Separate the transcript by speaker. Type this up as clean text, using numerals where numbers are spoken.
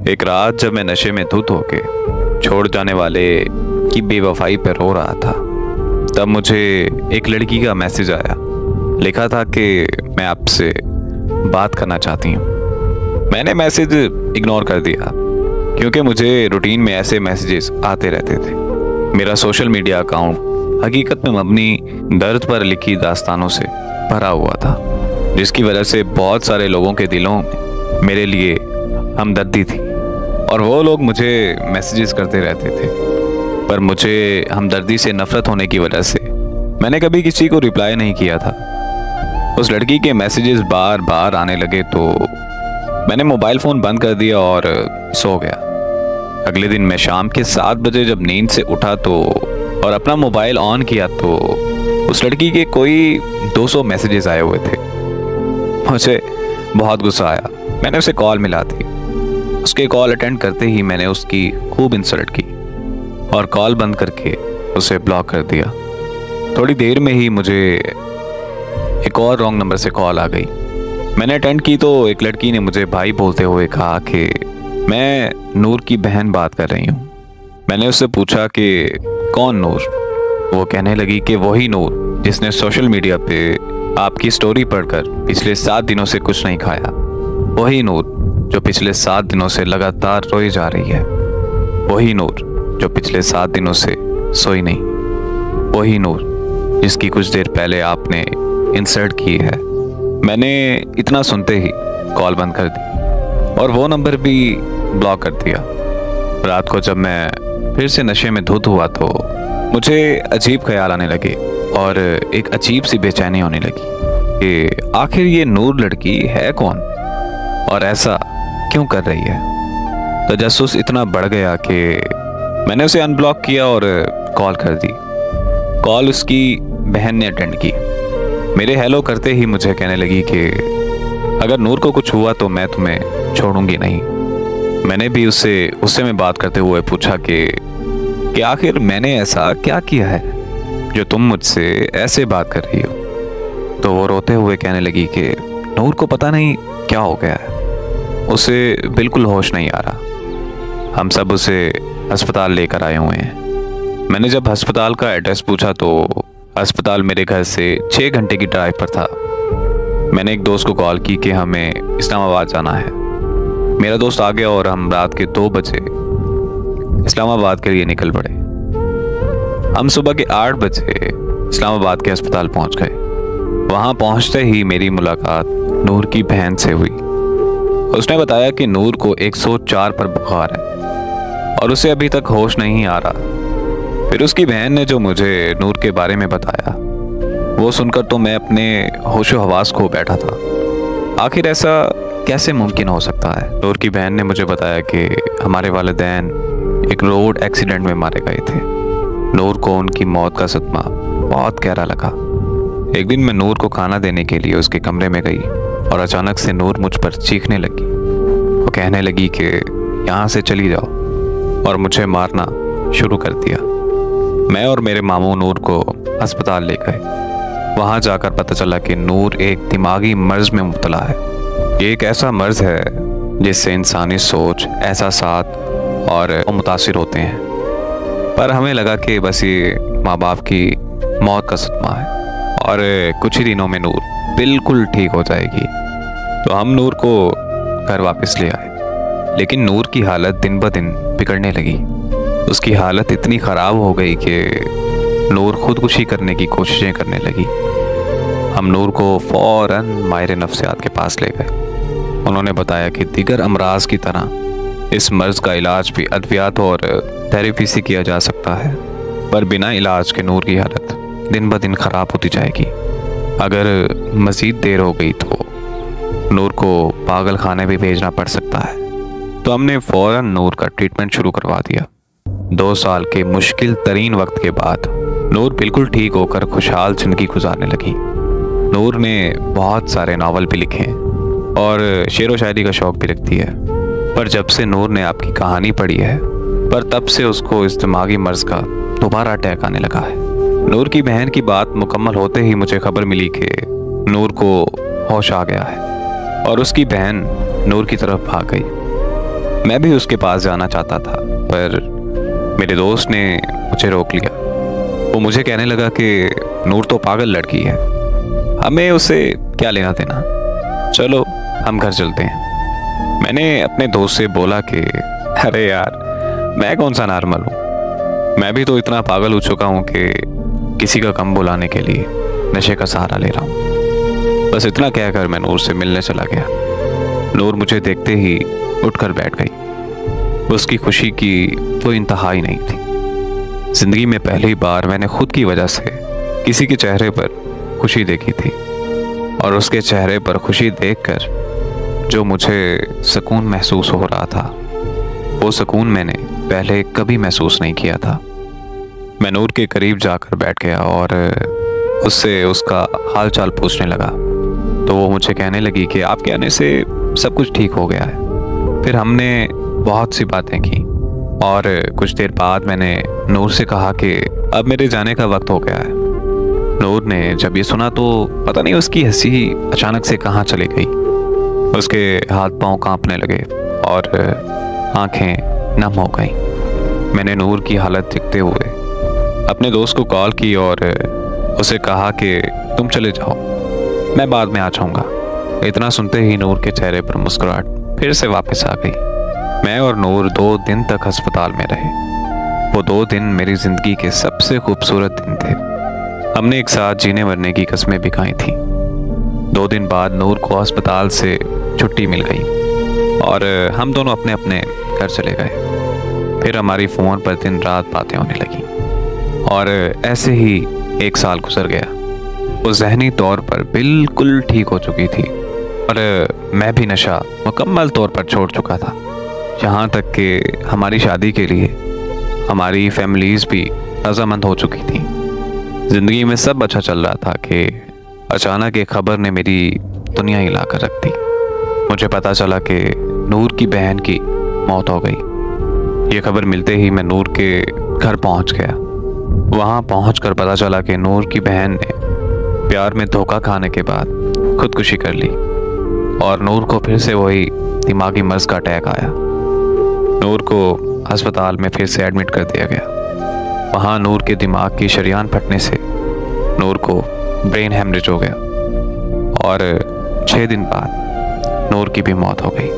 Speaker 1: एक रात जब मैं नशे में धुत होके छोड़ जाने वाले की बेवफाई पर रो रहा था, तब मुझे एक लड़की का मैसेज आया। लिखा था कि मैं आपसे बात करना चाहती हूँ। मैंने मैसेज इग्नोर कर दिया क्योंकि मुझे रूटीन में ऐसे मैसेजेस आते रहते थे। मेरा सोशल मीडिया अकाउंट हकीकत में मबनी दर्द पर लिखी दास्तानों से भरा हुआ था, जिसकी वजह से बहुत सारे लोगों के दिलों में मेरे लिए हमदर्दी थी और वो लोग मुझे मैसेजेस करते रहते थे। पर मुझे हमदर्दी से नफरत होने की वजह से मैंने कभी किसी को रिप्लाई नहीं किया था। उस लड़की के मैसेजेस बार बार आने लगे तो मैंने मोबाइल फ़ोन बंद कर दिया और सो गया। अगले दिन मैं शाम के 7 बजे जब नींद से उठा तो और अपना मोबाइल ऑन किया तो उस लड़की के कोई 200 मैसेजेस आए हुए थे। मुझे बहुत गुस्सा आया। मैंने उसे कॉल मिला दी। उसके कॉल अटेंड करते ही मैंने उसकी खूब इंसल्ट की और कॉल बंद करके उसे ब्लॉक कर दिया। थोड़ी देर में ही मुझे एक और रॉन्ग नंबर से कॉल आ गई। मैंने अटेंड की तो एक लड़की ने मुझे भाई बोलते हुए कहा कि मैं नूर की बहन बात कर रही हूँ। मैंने उससे पूछा कि कौन नूर? वो कहने लगी कि वही नूर जिसने सोशल मीडिया पे आपकी स्टोरी पढ़कर पिछले 7 दिनों से कुछ नहीं खाया। वही नूर जो पिछले 7 दिनों से लगातार रोई जा रही है। वही नूर जो पिछले 7 दिनों से सोई नहीं। वही नूर जिसकी कुछ देर पहले आपने इंसल्ट की है। मैंने इतना सुनते ही कॉल बंद कर दी और वो नंबर भी ब्लॉक कर दिया। रात को जब मैं फिर से नशे में धुत हुआ तो मुझे अजीब ख्याल आने लगे और एक अजीब सी बेचैनी होने लगी कि आखिर ये नूर लड़की है कौन और ऐसा क्यों कर रही है। तजस्सुस इतना बढ़ गया कि मैंने उसे अनब्लॉक किया और कॉल कर दी। कॉल उसकी बहन ने अटेंड की। मेरे हेलो करते ही मुझे कहने लगी कि अगर नूर को कुछ हुआ तो मैं तुम्हें छोड़ूंगी नहीं। मैंने भी उससे गुस्से में बात करते हुए पूछा कि आखिर मैंने ऐसा क्या किया है जो तुम मुझसे ऐसे बात कर रही हो। तो वो रोते हुए कहने लगी कि नूर को पता नहीं क्या हो गया है, उसे बिल्कुल होश नहीं आ रहा। हम सब उसे अस्पताल लेकर आए हुए हैं। मैंने जब अस्पताल का एड्रेस पूछा तो अस्पताल मेरे घर से 6 घंटे की ड्राइव पर था। मैंने एक दोस्त को कॉल की कि हमें इस्लामाबाद जाना है। मेरा दोस्त आ गया और हम रात के 2 बजे इस्लामाबाद के लिए निकल पड़े। हम सुबह के 8 बजे इस्लामाबाद के अस्पताल पहुंच गए। वहां पहुंचते ही मेरी मुलाकात नूर की बहन से हुई। उसने बताया कि नूर को 104 पर बुखार है और उसे अभी तक होश नहीं आ रहा। फिर उसकी बहन ने जो मुझे नूर के बारे में बताया वो सुनकर तो मैं अपने होशो हवास खो बैठा था। आखिर ऐसा कैसे मुमकिन हो सकता है? नूर की बहन ने मुझे बताया कि हमारे वालिदैन एक रोड एक्सीडेंट में मारे गए थे। नूर को उनकी मौत का सदमा बहुत गहरा लगा। एक दिन मैं नूर को खाना देने के लिए उसके कमरे में गई और अचानक से नूर मुझ पर चीखने लगी। वो कहने लगी कि यहाँ से चली जाओ और मुझे मारना शुरू कर दिया। मैं और मेरे मामू नूर को अस्पताल ले गए। वहाँ जाकर पता चला कि नूर एक दिमागी मर्ज में मुब्तला है। ये एक ऐसा मर्ज है जिससे इंसानी सोच, एहसासात और मुतासिर होते हैं। पर हमें लगा कि बस ये माँ बाप की मौत का सदमा है और कुछ ही दिनों में नूर बिल्कुल ठीक हो जाएगी। तो हम नूर को घर वापस ले आए, लेकिन नूर की हालत दिन ब दिन बिगड़ने लगी। उसकी हालत इतनी ख़राब हो गई कि नूर खुदकुशी करने की कोशिशें करने लगी। हम नूर को फ़ौरन माहिर नफ्सियात के पास ले गए। उन्होंने बताया कि दीगर अमराज की तरह इस मर्ज़ का इलाज भी अद्वियात और थेरेपी से किया जा सकता है, पर बिना इलाज के नूर की हालत दिन ब दिन ख़राब होती जाएगी। अगर मज़ीद देर हो गई तो नूर को पागल खाने भी भेजना पड़ सकता है। तो हमने फ़ौरन नूर का ट्रीटमेंट शुरू करवा दिया। 2 साल के मुश्किल तरीन वक्त के बाद नूर बिल्कुल ठीक होकर खुशहाल ज़िंदगी गुजारने लगी। नूर ने बहुत सारे नावल भी लिखे और शेर व शायरी का शौक़ भी रखती है। पर जब से नूर ने आपकी कहानी पढ़ी है, पर तब से उसको इस दिमागी मर्ज का दोबारा अटैक आने लगा है। नूर की बहन की बात मुकम्मल होते ही मुझे खबर मिली कि नूर को होश आ गया है और उसकी बहन नूर की तरफ भाग गई। मैं भी उसके पास जाना चाहता था, पर मेरे दोस्त ने मुझे रोक लिया। वो मुझे कहने लगा कि नूर तो पागल लड़की है, हमें उसे क्या लेना देना, चलो हम घर चलते हैं। मैंने अपने दोस्त से बोला कि अरे यार, मैं कौन सा नॉर्मल हूँ, मैं भी तो इतना पागल हो चुका हूँ कि किसी का कम बुलाने के लिए नशे का सहारा ले रहा हूँ। बस इतना कहकर मैं नूर से मिलने चला गया। नूर मुझे देखते ही उठकर बैठ गई। उसकी खुशी की कोई इंतहा ही नहीं थी। जिंदगी में पहली बार मैंने खुद की वजह से किसी के चेहरे पर खुशी देखी थी, और उसके चेहरे पर खुशी देखकर जो मुझे सुकून महसूस हो रहा था, वो सुकून मैंने पहले कभी महसूस नहीं किया था। मैं नूर के करीब जाकर बैठ गया और उससे उसका हाल चाल पूछने लगा, तो वो मुझे कहने लगी कि आपके आने से सब कुछ ठीक हो गया है। फिर हमने बहुत सी बातें की और कुछ देर बाद मैंने नूर से कहा कि अब मेरे जाने का वक्त हो गया है। नूर ने जब ये सुना तो पता नहीं उसकी हंसी अचानक से कहाँ चली गई। उसके हाथ पांव कांपने लगे और आंखें नम हो गईं। मैंने नूर की हालत देखते हुए अपने दोस्त को कॉल की और उसे कहा कि तुम चले जाओ, मैं बाद में आ जाऊंगा। इतना सुनते ही नूर के चेहरे पर मुस्कुराहट फिर से वापस आ गई। मैं और नूर 2 दिन तक अस्पताल में रहे। वो 2 दिन मेरी जिंदगी के सबसे खूबसूरत दिन थे। हमने एक साथ जीने मरने की कस्में भी खाई थी। 2 दिन बाद नूर को अस्पताल से छुट्टी मिल गई और हम दोनों अपने अपने घर चले गए। फिर हमारी फ़ोन पर दिन रात बातें होने लगी और ऐसे ही 1 साल गुजर गया। वो जहनी तौर पर बिल्कुल ठीक हो चुकी थी और मैं भी नशा मुकम्मल तौर पर छोड़ चुका था। यहाँ तक कि हमारी शादी के लिए हमारी फैमिलीज़ भी रजामंद हो चुकी थी। ज़िंदगी में सब अच्छा चल रहा था कि अचानक एक खबर ने मेरी दुनिया हिला कर रख दी। मुझे पता चला कि नूर की बहन की मौत हो गई। ये खबर मिलते ही मैं नूर के घर पहुंच गया। वहां पहुंचकर पता चला कि नूर की बहन ने प्यार में धोखा खाने के बाद खुदकुशी कर ली और नूर को फिर से वही दिमागी मर्ज का अटैक आया। नूर को अस्पताल में फिर से एडमिट कर दिया गया। वहां नूर के दिमाग की शरीयान फटने से नूर को ब्रेन हेमरेज हो गया और 6 दिन बाद नूर की भी मौत हो गई।